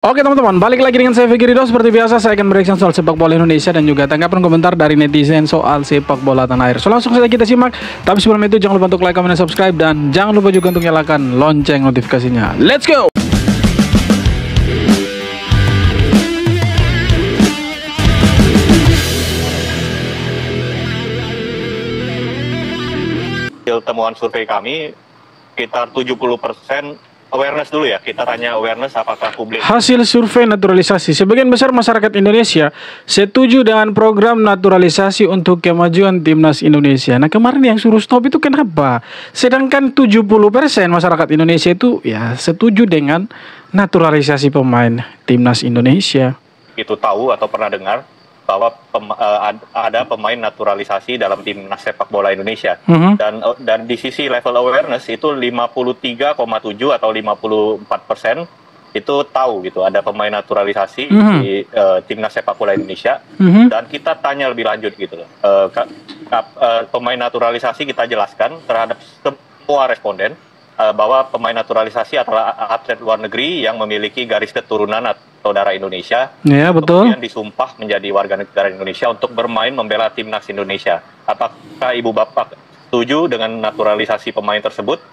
Oke teman-teman, balik lagi dengan saya Fikri Ridho. Seperti biasa saya akan bereaction soal sepak bola Indonesia dan juga tanggapan komentar dari netizen soal sepak bola tanah air. So langsung saja kita simak. Tapi sebelum itu jangan lupa untuk like, comment, dan subscribe. Dan jangan lupa juga untuk nyalakan lonceng notifikasinya. Let's go! Temuan survei kami sekitar 70% awareness dulu ya. Kita tanya awareness apakah publik. Hasil survei naturalisasi, sebagian besar masyarakat Indonesia setuju dengan program naturalisasi untuk kemajuan timnas Indonesia. Nah kemarin yang suruh stop itu kenapa? Sedangkan 70% masyarakat Indonesia itu ya setuju dengan naturalisasi pemain timnas Indonesia. Itu tahu atau pernah dengar bahwa ada pemain naturalisasi dalam timnas sepak bola Indonesia. Dan di sisi level awareness itu 53,7 atau 54% itu tahu gitu ada pemain naturalisasi di timnas sepak bola Indonesia. Dan kita tanya lebih lanjut gitu loh. Pemain naturalisasi kita jelaskan terhadap semua responden bahwa pemain naturalisasi adalah atlet luar negeri yang memiliki garis keturunan atau darah Indonesia. Ya, betul. Kemudian disumpah menjadi warga negara Indonesia untuk bermain membela timnas Indonesia. Apakah ibu bapak setuju dengan naturalisasi pemain tersebut?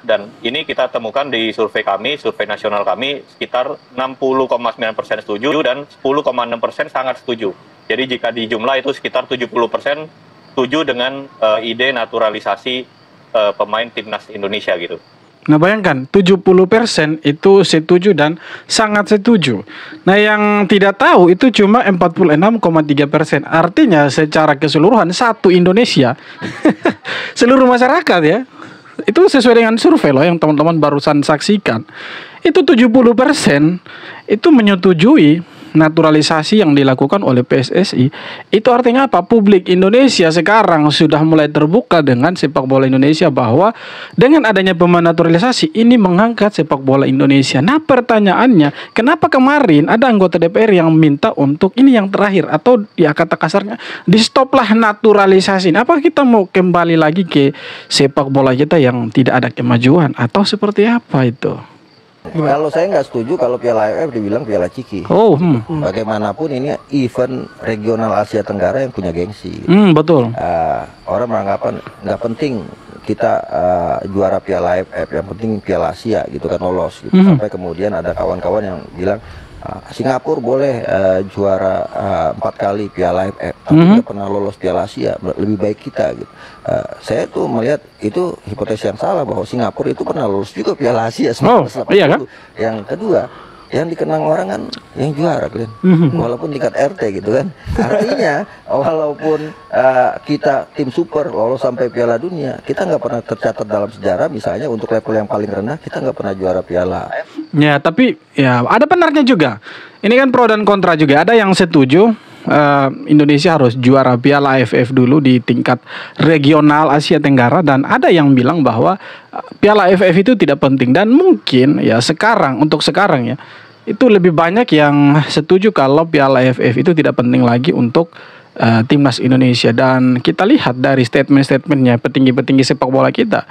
Dan ini kita temukan di survei kami, survei nasional kami, sekitar 60,9% setuju dan 10,6% sangat setuju. Jadi jika dijumlah itu sekitar 70% setuju dengan ide naturalisasi pemain timnas Indonesia gitu. Nah bayangkan 70% itu setuju dan sangat setuju. Nah yang tidak tahu itu cuma 46,3%. Artinya secara keseluruhan satu Indonesia seluruh masyarakat ya. Itu sesuai dengan survei loh yang teman-teman barusan saksikan. Itu 70% itu menyetujui naturalisasi yang dilakukan oleh PSSI. Itu artinya apa? Publik Indonesia sekarang sudah mulai terbuka dengan sepak bola Indonesia, bahwa dengan adanya pemain naturalisasi ini mengangkat sepak bola Indonesia. Nah pertanyaannya, kenapa kemarin ada anggota DPR yang minta untuk ini yang terakhir, atau ya kata kasarnya di stoplah naturalisasi. Apakah kita mau kembali lagi ke sepak bola kita yang tidak ada kemajuan, atau seperti apa itu? Kalau saya nggak setuju kalau Piala AFF dibilang Piala Ciki. Bagaimanapun ini event regional Asia Tenggara yang punya gengsi. Betul. Orang beranggapan nggak penting kita juara Piala AFF, yang penting Piala Asia gitu kan, lolos gitu. Sampai kemudian ada kawan-kawan yang bilang Singapura boleh juara 4 kali Piala AFF, tapi nggak pernah lolos Piala Asia, lebih baik kita gitu. Saya tuh melihat itu hipotesis yang salah, bahwa Singapura itu pernah lolos juga Piala Asia 1980. Iya kan? Yang kedua, yang dikenang orang kan yang juara kan, walaupun tingkat RT gitu kan. Artinya walaupun kita tim super lolos sampai Piala Dunia, kita nggak pernah tercatat dalam sejarah misalnya untuk level yang paling rendah kita nggak pernah juara Piala AFF. Ya tapi ya ada benarnya juga. Ini kan pro dan kontra juga. Ada yang setuju Indonesia harus juara Piala AFF dulu di tingkat regional Asia Tenggara, dan ada yang bilang bahwa Piala AFF itu tidak penting. Dan mungkin ya sekarang, untuk sekarang ya, itu lebih banyak yang setuju kalau Piala AFF itu tidak penting lagi untuk timnas Indonesia. Dan kita lihat dari statement-statementnya petinggi-petinggi sepak bola kita,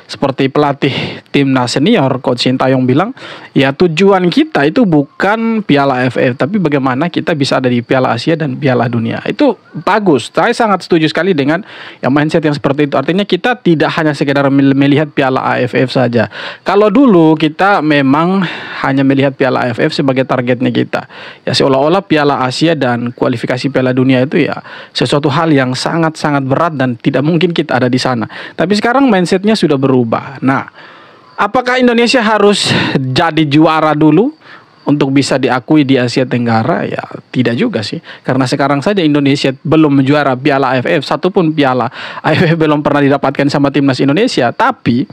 seperti pelatih timnas senior Coach Sintayong bilang, ya tujuan kita itu bukan Piala AFF, tapi bagaimana kita bisa ada di Piala Asia dan Piala Dunia. Itu bagus. Saya sangat setuju sekali dengan yang mindset yang seperti itu. Artinya kita tidak hanya sekedar melihat Piala AFF saja. Kalau dulu kita memang hanya melihat Piala AFF sebagai targetnya kita, ya seolah-olah Piala Asia dan kualifikasi Piala Dunia itu ya sesuatu hal yang sangat-sangat berat dan tidak mungkin kita ada di sana. Tapi sekarang mindsetnya sudah berubah. Nah, apakah Indonesia harus jadi juara dulu untuk bisa diakui di Asia Tenggara? Ya tidak juga sih, karena sekarang saja Indonesia belum menjuara Piala AFF, satupun Piala AFF belum pernah didapatkan sama timnas Indonesia. Tapi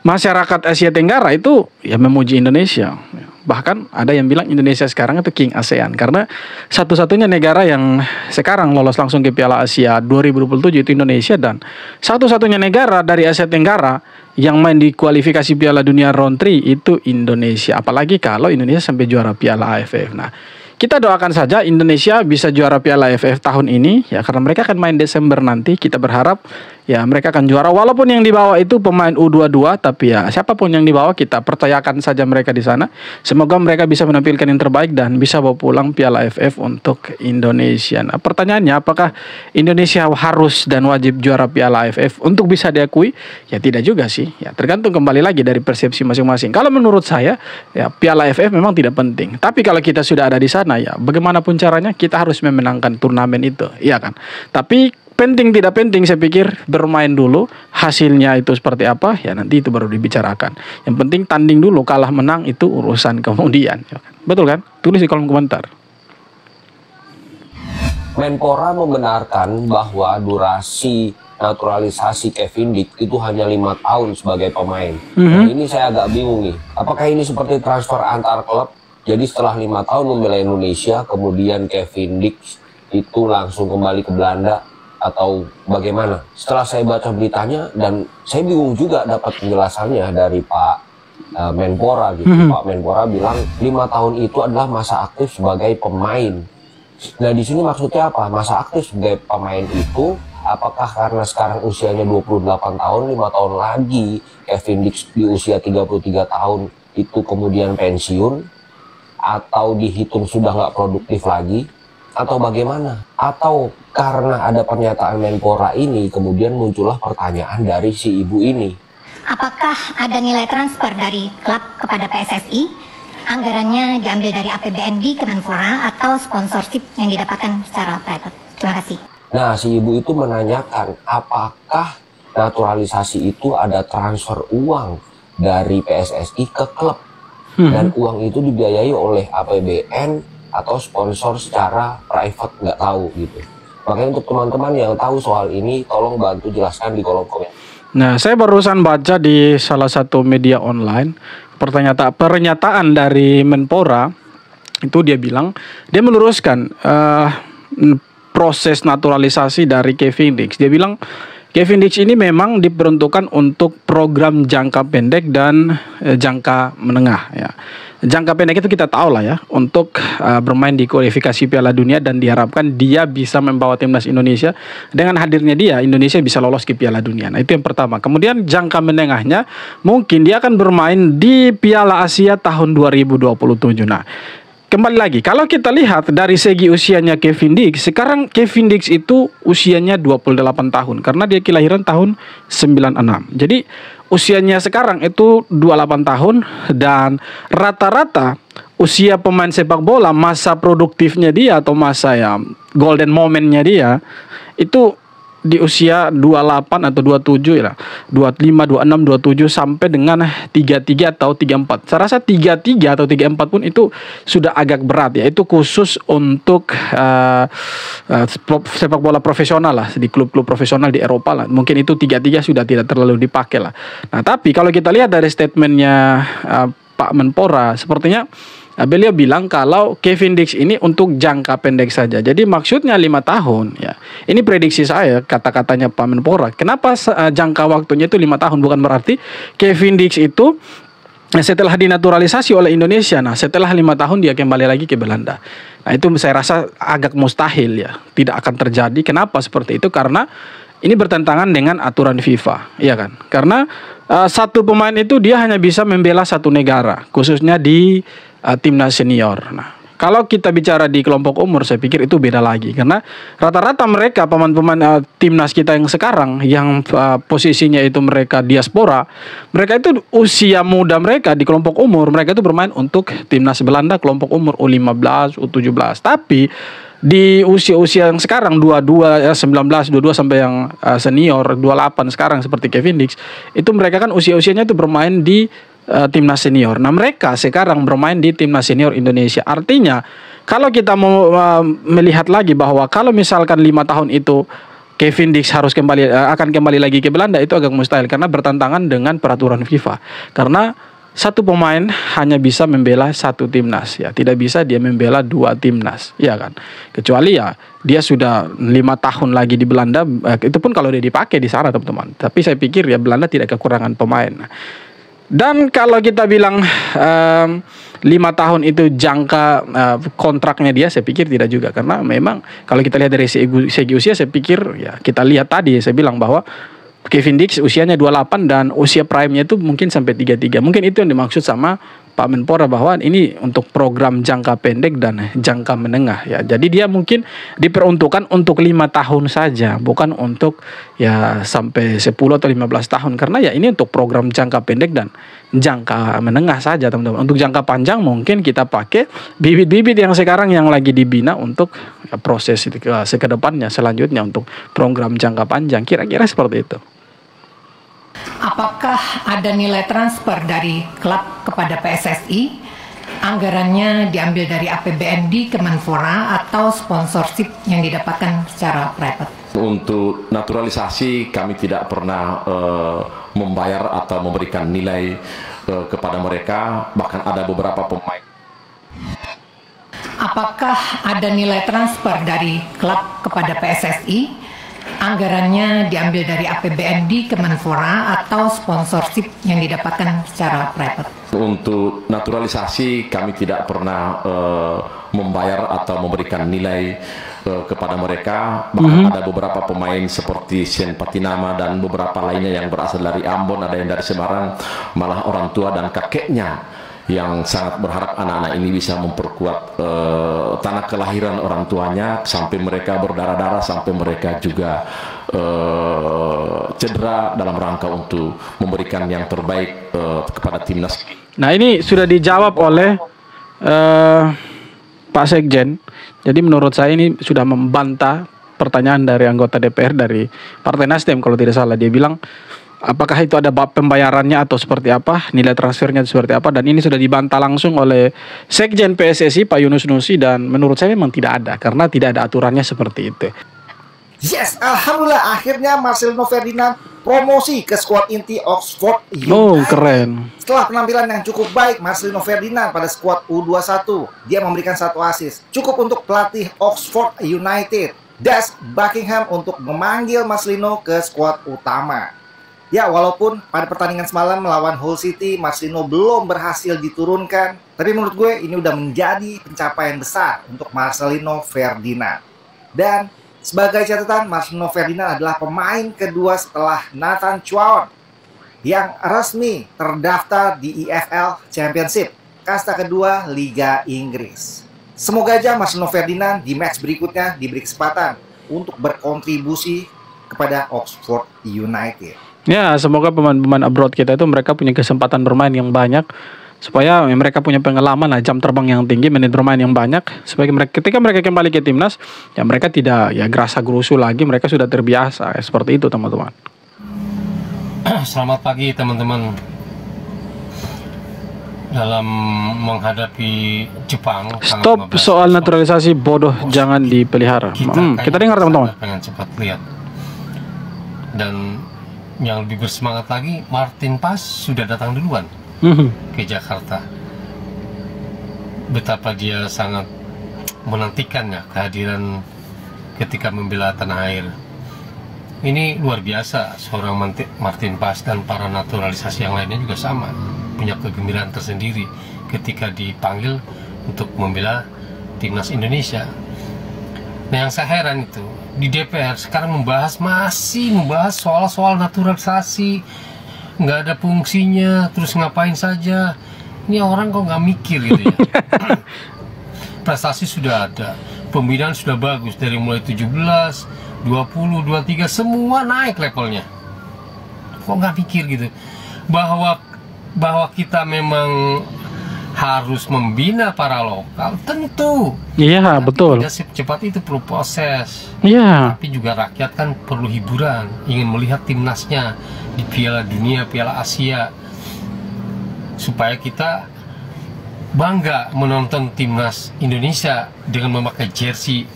masyarakat Asia Tenggara itu ya memuji Indonesia. Bahkan ada yang bilang Indonesia sekarang itu King ASEAN, karena satu-satunya negara yang sekarang lolos langsung ke Piala Asia 2027 itu Indonesia, dan satu-satunya negara dari Asia Tenggara yang main di kualifikasi Piala Dunia round 3 itu Indonesia. Apalagi kalau Indonesia sampai juara Piala AFF. Nah, kita doakan saja Indonesia bisa juara Piala AFF tahun ini ya, karena mereka akan main Desember nanti. Kita berharap ya mereka akan juara. Walaupun yang dibawa itu pemain U22, tapi ya siapapun yang dibawa kita percayakan saja mereka di sana. Semoga mereka bisa menampilkan yang terbaik dan bisa bawa pulang Piala AFF untuk Indonesia. Nah, pertanyaannya apakah Indonesia harus dan wajib juara Piala AFF untuk bisa diakui? Ya tidak juga sih. Ya tergantung kembali lagi dari persepsi masing-masing. Kalau menurut saya ya Piala AFF memang tidak penting. Tapi kalau kita sudah ada di sana ya bagaimanapun caranya kita harus memenangkan turnamen itu, iya kan? Tapi penting tidak penting saya pikir bermain dulu, hasilnya itu seperti apa ya nanti itu baru dibicarakan. Yang penting tanding dulu, kalah menang itu urusan kemudian, ya kan? Betul kan? Tulis di kolom komentar. Menpora membenarkan bahwa durasi naturalisasi Kevin Dick itu hanya 5 tahun sebagai pemain. Nah, ini saya agak bingung nih. Apakah ini seperti transfer antar klub? Jadi setelah 5 tahun membela Indonesia, kemudian Kevin Dick itu langsung kembali ke Belanda atau bagaimana? Setelah saya baca beritanya dan saya bingung juga dapat penjelasannya dari Pak Menpora gitu. Pak Menpora bilang 5 tahun itu adalah masa aktif sebagai pemain. Nah di sini maksudnya apa? Masa aktif sebagai pemain itu apakah karena sekarang usianya 28 tahun, 5 tahun lagi Kevin Dick di usia 33 tahun itu kemudian pensiun? Atau dihitung sudah nggak produktif lagi, atau bagaimana? Atau karena ada pernyataan Menpora ini, kemudian muncullah pertanyaan dari si ibu ini. Apakah ada nilai transfer dari klub kepada PSSI? Anggarannya diambil dari APBN di Kemenpora atau sponsorship yang didapatkan secara private? Terima kasih. Nah, si ibu itu menanyakan apakah naturalisasi itu ada transfer uang dari PSSI ke klub. Dan uang itu dibiayai oleh APBN atau sponsor secara private, nggak tahu gitu. Makanya untuk teman-teman yang tahu soal ini, tolong bantu jelaskan di kolom komen. Nah, saya barusan baca di salah satu media online pernyataan dari Menpora itu dia bilang dia meluruskan proses naturalisasi dari Kevin Dick. Dia bilang Kevin Dick ini memang diperuntukkan untuk program jangka pendek dan jangka menengah ya. Jangka pendek itu kita tahu lah ya, untuk bermain di kualifikasi Piala Dunia dan diharapkan dia bisa membawa timnas Indonesia. Dengan hadirnya dia, Indonesia bisa lolos ke Piala Dunia. Nah itu yang pertama. Kemudian jangka menengahnya mungkin dia akan bermain di Piala Asia tahun 2027. Nah kembali lagi, kalau kita lihat dari segi usianya Kevin Dick, sekarang Kevin Dick itu usianya 28 tahun karena dia kelahiran tahun 96. Jadi usianya sekarang itu 28 tahun dan rata-rata usia pemain sepak bola masa produktifnya dia atau masa ya golden momennya dia itu di usia 28 atau 27 ya. 25, 26, 27 sampai dengan 33 atau 34. Saya rasa 33 atau 34 pun itu sudah agak berat ya. Itu khusus untuk sepak bola profesional lah, di klub-klub profesional di Eropa lah. Mungkin itu 33 sudah tidak terlalu dipakai lah. Nah, tapi kalau kita lihat dari statementnya Pak Menpora, sepertinya beliau bilang kalau Kevin Dick ini untuk jangka pendek saja. Jadi maksudnya 5 tahun ya. Ini prediksi saya, kata-katanya Pak Menpora. Kenapa jangka waktunya itu 5 tahun? Bukan berarti Kevin Dick itu setelah dinaturalisasi oleh Indonesia, nah setelah 5 tahun dia kembali lagi ke Belanda. Nah itu saya rasa agak mustahil ya. Tidak akan terjadi. Kenapa seperti itu? Karena ini bertentangan dengan aturan FIFA, iya kan? Karena satu pemain itu dia hanya bisa membela satu negara, khususnya di timnas senior. Nah, kalau kita bicara di kelompok umur, saya pikir itu beda lagi. Karena rata-rata mereka pemain-pemain timnas kita yang sekarang, yang posisinya itu mereka diaspora, mereka itu usia muda mereka di kelompok umur, mereka itu bermain untuk timnas Belanda kelompok umur U15, U17. Tapi di usia-usia yang sekarang 22, 19, 22 sampai yang senior 28 sekarang seperti Kevin Dick, itu mereka kan usia-usianya itu bermain di timnas senior. Nah mereka sekarang bermain di timnas senior Indonesia. Artinya kalau kita mau melihat lagi bahwa kalau misalkan 5 tahun itu Kevin Dick harus akan kembali lagi ke Belanda, itu agak mustahil karena bertentangan dengan peraturan FIFA. Karena satu pemain hanya bisa membela satu timnas ya, tidak bisa dia membela 2 timnas, ya kan? Kecuali ya dia sudah 5 tahun lagi di Belanda, itu pun kalau dia dipakai di sana teman-teman. Tapi saya pikir ya Belanda tidak kekurangan pemain. Dan kalau kita bilang 5 tahun itu jangka kontraknya dia, saya pikir tidak juga. Karena memang kalau kita lihat dari segi usia, saya pikir ya kita lihat tadi saya bilang bahwa Kevin Dix usianya 28 dan usia prime-nya itu mungkin sampai 33. Mungkin itu yang dimaksud sama Pak Menpora bahwa ini untuk program jangka pendek dan jangka menengah ya. Jadi dia mungkin diperuntukkan untuk 5 tahun saja, bukan untuk ya sampai 10 atau 15 tahun, karena ya ini untuk program jangka pendek dan jangka menengah saja, teman-teman. Untuk jangka panjang mungkin kita pakai bibit-bibit yang sekarang yang lagi dibina untuk ya, proses ke depannya selanjutnya untuk program jangka panjang. Kira-kira seperti itu. Apakah ada nilai transfer dari klub kepada PSSI? Anggarannya diambil dari APBND Kemenpora atau sponsorship yang didapatkan secara private? Untuk naturalisasi kami tidak pernah membayar atau memberikan nilai kepada mereka, bahkan ada beberapa pemain. Apakah ada nilai transfer dari klub kepada PSSI? Anggarannya diambil dari APBND Kemenpora atau sponsorship yang didapatkan secara private? Untuk naturalisasi kami tidak pernah membayar atau memberikan nilai kepada mereka, bahkan ada beberapa pemain seperti Sen Patinama dan beberapa lainnya yang berasal dari Ambon, ada yang dari Semarang, malah orang tua dan kakeknya yang sangat berharap anak-anak ini bisa memperkuat tanah kelahiran orang tuanya, sampai mereka berdarah-darah, sampai mereka juga cedera dalam rangka untuk memberikan yang terbaik kepada timnas. Nah, ini sudah dijawab oleh Pak Sekjen. Jadi menurut saya ini sudah membantah pertanyaan dari anggota DPR dari Partai Nasdem kalau tidak salah. Dia bilang apakah itu ada pembayarannya atau seperti apa, nilai transfernya seperti apa, dan ini sudah dibantah langsung oleh Sekjen PSSI Pak Yunus Nusi, dan menurut saya memang tidak ada karena tidak ada aturannya seperti itu. Yes, alhamdulillah akhirnya Marcelino Ferdinand promosi ke skuad inti Oxford United. Oh, keren. Setelah penampilan yang cukup baik Marcelino Ferdinand pada skuad U21, dia memberikan 1 assist. Cukup untuk pelatih Oxford United, Das Buckingham, untuk memanggil Marcelino ke skuad utama. Ya, walaupun pada pertandingan semalam melawan Hull City, Marcelino belum berhasil diturunkan, tapi menurut gue ini udah menjadi pencapaian besar untuk Marcelino Ferdinand. Dan sebagai catatan, Marcelino Ferdinand adalah pemain kedua setelah Nathan Chuaon yang resmi terdaftar di EFL Championship, kasta kedua Liga Inggris. Semoga aja Marcelino Ferdinand di match berikutnya diberi kesempatan untuk berkontribusi kepada Oxford United. Ya, semoga pemain-pemain abroad kita itu mereka punya kesempatan bermain yang banyak, supaya mereka punya pengalaman lah, jam terbang yang tinggi, menit bermain yang banyak, supaya ketika mereka kembali ke timnas, ya mereka tidak ya gerasa gerusu lagi, mereka sudah terbiasa ya, seperti itu teman-teman. Selamat pagi teman-teman. Dalam menghadapi Jepang, stop soal naturalisasi bodoh, jangan dipelihara. Kita dengar teman-teman. Pengen cepat lihat. Dan yang lebih bersemangat lagi, Martin Pas sudah datang duluan ke Jakarta. Betapa dia sangat menantikannya kehadiran ketika membela tanah air. Ini luar biasa, seorang Martin Pas dan para naturalisasi yang lainnya juga sama, punya kegembiraan tersendiri ketika dipanggil untuk membela timnas Indonesia. Nah, yang saya heran itu di DPR sekarang masih membahas soal-soal naturalisasi, nggak ada fungsinya, terus ngapain saja. Ini orang kok nggak mikir gitu ya. Prestasi sudah ada, pembinaan sudah bagus dari mulai 17, 20, 23 semua naik levelnya. Kok nggak pikir gitu bahwa kita memang harus membina para lokal, tentu. Iya, betul. Tidak secepat itu, perlu proses. Iya. Tapi juga rakyat kan perlu hiburan, ingin melihat timnasnya di Piala Dunia, Piala Asia, supaya kita bangga menonton timnas Indonesia dengan memakai jersey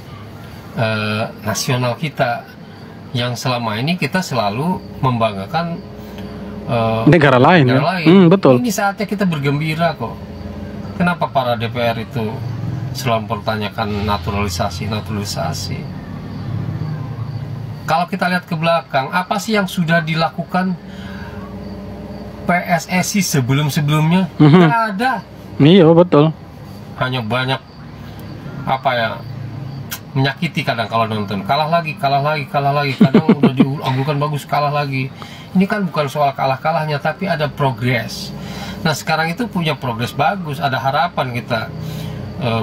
nasional kita, yang selama ini kita selalu membanggakan negara lain. Betul. Ini saatnya kita bergembira kok. Kenapa para DPR itu selalu mempertanyakan naturalisasi? Kalau kita lihat ke belakang, apa sih yang sudah dilakukan PSSI sebelum-sebelumnya? Tidak ada. Iya, betul. Hanya banyak menyakiti kadang kalau nonton. Kalah lagi. Kadang udah diunggulkan bagus, kalah lagi. Ini kan bukan soal kalah-kalahnya, tapi ada progres. Nah sekarang itu punya progres bagus, ada harapan kita.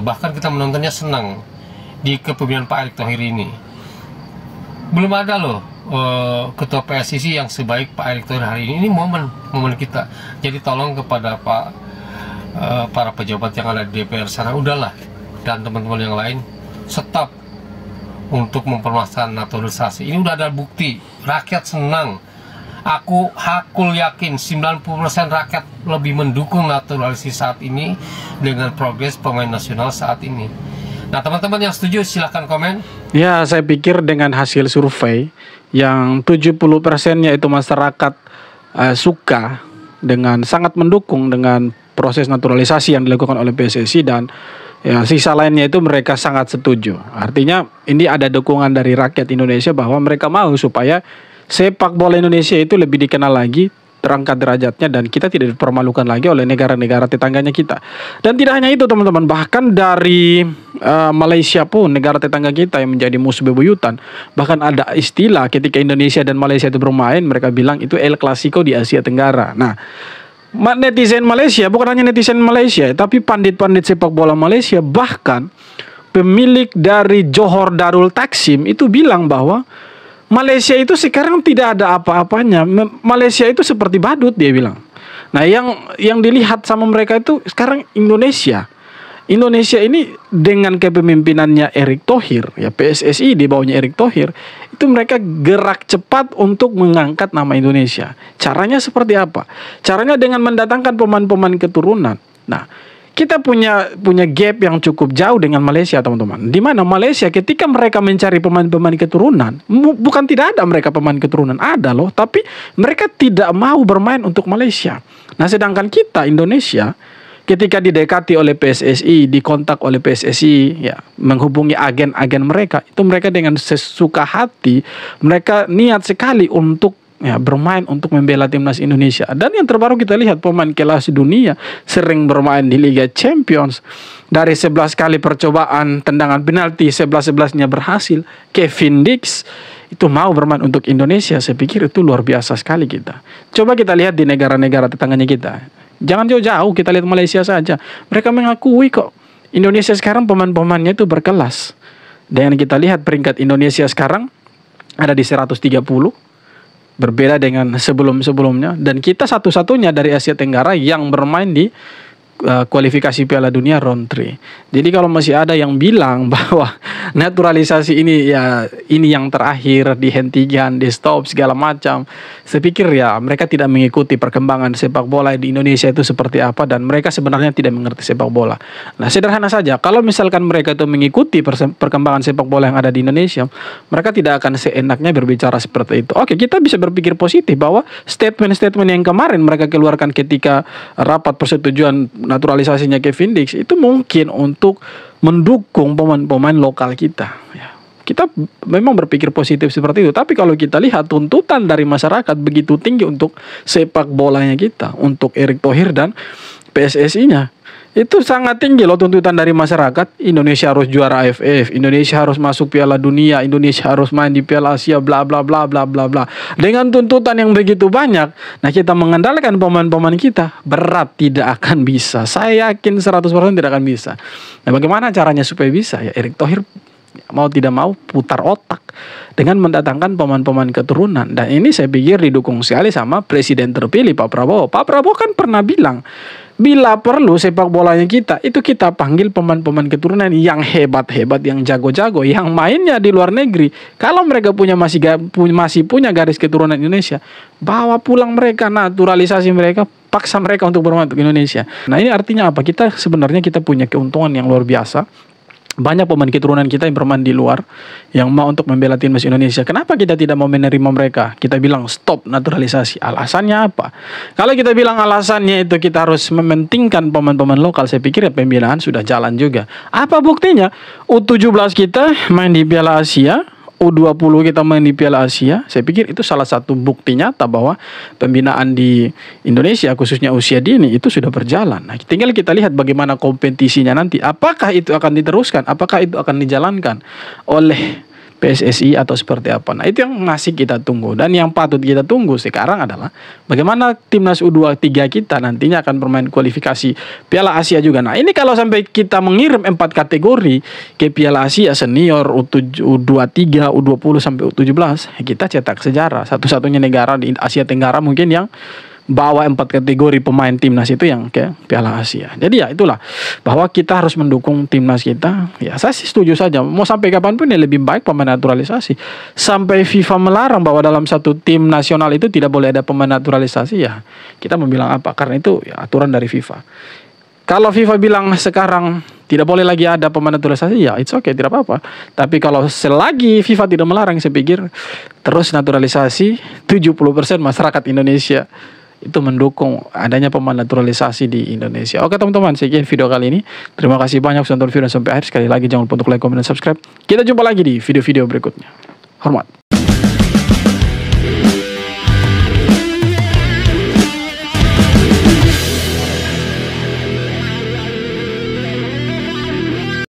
Bahkan kita menontonnya senang di kepemimpinan Pak Erick Thohir ini. Belum ada loh ketua PSSI yang sebaik Pak Erick Thohir hari ini. Ini momen kita. Jadi tolong kepada para pejabat yang ada di DPR sana, udahlah, dan teman-teman yang lain, stop untuk mempermasalahkan naturalisasi. Ini udah ada bukti, rakyat senang. Aku yakin 90% rakyat lebih mendukung naturalisasi saat ini dengan progres pemain nasional saat ini. Nah teman-teman yang setuju silahkan komen. Ya, saya pikir dengan hasil survei yang 70%-nya itu masyarakat suka dengan sangat mendukung dengan proses naturalisasi yang dilakukan oleh PSSI, dan ya, sisa lainnya itu mereka sangat setuju. Artinya ini ada dukungan dari rakyat Indonesia bahwa mereka mau supaya sepak bola Indonesia itu lebih dikenal lagi, terangkat derajatnya, dan kita tidak dipermalukan lagi oleh negara-negara tetangganya kita. Dan tidak hanya itu teman-teman, bahkan dari Malaysia pun, negara tetangga kita yang menjadi musuh bebuyutan, bahkan ada istilah ketika Indonesia dan Malaysia itu bermain, mereka bilang itu El Clasico di Asia Tenggara. Nah, netizen Malaysia, bukan hanya netizen Malaysia, tapi pandit-pandit sepak bola Malaysia, bahkan pemilik dari Johor Darul Taksim itu bilang bahwa Malaysia itu sekarang tidak ada apa-apanya. Malaysia itu seperti badut, dia bilang. Nah, yang dilihat sama mereka itu sekarang Indonesia ini dengan kepemimpinannya Erick Thohir, ya PSSI di bawahnya Erick Thohir, itu mereka gerak cepat untuk mengangkat nama Indonesia. Caranya seperti apa? Caranya dengan mendatangkan pemain-pemain keturunan. Nah, kita punya gap yang cukup jauh dengan Malaysia, teman-teman. Di mana Malaysia ketika mereka mencari pemain-pemain keturunan, bukan tidak ada mereka pemain keturunan, ada loh, tapi mereka tidak mau bermain untuk Malaysia. Nah, sedangkan kita Indonesia ketika didekati oleh PSSI, dikontak oleh PSSI, ya, menghubungi agen-agen mereka, itu mereka dengan sesuka hati, mereka niat sekali untuk bermain untuk membela timnas Indonesia. Dan yang terbaru kita lihat pemain kelas dunia sering bermain di Liga Champions. Dari 11 kali percobaan tendangan penalti, 11-11-nya berhasil. Kevin Dix itu mau bermain untuk Indonesia. Saya pikir itu luar biasa sekali kita. Coba kita lihat di negara-negara tetangganya kita. Jangan jauh-jauh, kita lihat Malaysia saja. Mereka mengakui kok Indonesia sekarang pemain-pemainnya itu berkelas. Dan kita lihat peringkat Indonesia sekarang ada di 130. Berbeda dengan sebelum-sebelumnya, dan kita satu-satunya dari Asia Tenggara yang bermain di kualifikasi Piala Dunia round 3. Jadi kalau masih ada yang bilang bahwa naturalisasi ini yang terakhir, dihentikan, di stop segala macam, saya pikir ya mereka tidak mengikuti perkembangan sepak bola di Indonesia itu seperti apa, dan mereka sebenarnya tidak mengerti sepak bola. Nah, sederhana saja, kalau misalkan mereka itu mengikuti perkembangan sepak bola yang ada di Indonesia, mereka tidak akan seenaknya berbicara seperti itu. Oke, kita bisa berpikir positif bahwa statement-statement yang kemarin mereka keluarkan ketika rapat persetujuan naturalisasinya Kevin Dix itu mungkin untuk mendukung pemain-pemain lokal kita. Ya, kita memang berpikir positif seperti itu. Tapi kalau kita lihat tuntutan dari masyarakat begitu tinggi untuk sepak bolanya kita, untuk Erick Thohir dan PSSI-nya, itu sangat tinggi loh tuntutan dari masyarakat. Indonesia harus juara AFF, Indonesia harus masuk Piala Dunia, Indonesia harus main di Piala Asia, bla bla bla bla bla bla. Dengan tuntutan yang begitu banyak, nah kita mengandalkan pemain-pemain kita berat, tidak akan bisa. Saya yakin 100% tidak akan bisa. Nah, bagaimana caranya supaya bisa? Ya Erick Thohir mau tidak mau putar otak dengan mendatangkan pemain-pemain keturunan, dan ini saya pikir didukung sekali sama Presiden terpilih Pak Prabowo. Pak Prabowo kan pernah bilang, bila perlu sepak bolanya kita panggil pemain-pemain keturunan yang hebat-hebat, yang jago-jago, yang mainnya di luar negeri. Kalau mereka masih punya garis keturunan Indonesia, bawa pulang mereka, naturalisasi mereka, paksa mereka untuk bermain untuk Indonesia. Nah, ini artinya apa? Kita punya keuntungan yang luar biasa. Banyak pemain keturunan kita yang bermain di luar, yang mau untuk membela timnas Indonesia. Kenapa kita tidak mau menerima mereka? Kita bilang stop naturalisasi. Alasannya apa? Kalau kita bilang alasannya itu kita harus mementingkan pemain-pemain lokal, saya pikir ya pembinaan sudah jalan juga. Apa buktinya? U17 kita main di Piala Asia, U20 kita main di Piala Asia, saya pikir itu salah satu bukti nyata bahwa pembinaan di Indonesia khususnya usia dini itu sudah berjalan. Nah, tinggal kita lihat bagaimana kompetisinya nanti. Apakah itu akan diteruskan? Apakah itu akan dijalankan oleh PSSI atau seperti apa? Nah, itu yang masih kita tunggu. Dan yang patut kita tunggu sekarang adalah bagaimana timnas U23 kita nantinya akan bermain kualifikasi Piala Asia juga. Nah, ini kalau sampai kita mengirim 4 kategori ke Piala Asia senior, U23, U20 sampai U17, kita cetak sejarah. Satu-satunya negara di Asia Tenggara mungkin yang bawa 4 kategori pemain timnas itu yang ke Piala Asia. Jadi ya itulah, bahwa kita harus mendukung timnas kita. Ya saya sih setuju saja. Mau sampai kapanpun ya lebih baik pemain naturalisasi. Sampai FIFA melarang bahwa dalam satu tim nasional itu tidak boleh ada pemain naturalisasi, ya kita mau bilang apa? Karena itu ya, aturan dari FIFA. Kalau FIFA bilang sekarang tidak boleh lagi ada pemain naturalisasi, ya it's okay, tidak apa-apa. Tapi kalau selagi FIFA tidak melarang, saya pikir terus naturalisasi. 70% masyarakat Indonesia itu mendukung adanya pemain naturalisasi di Indonesia. Oke teman-teman, sekian video kali ini. Terima kasih banyak sudah nonton video sampai akhir. Sekali lagi jangan lupa untuk like, comment, dan subscribe. Kita jumpa lagi di video-video berikutnya. Hormat.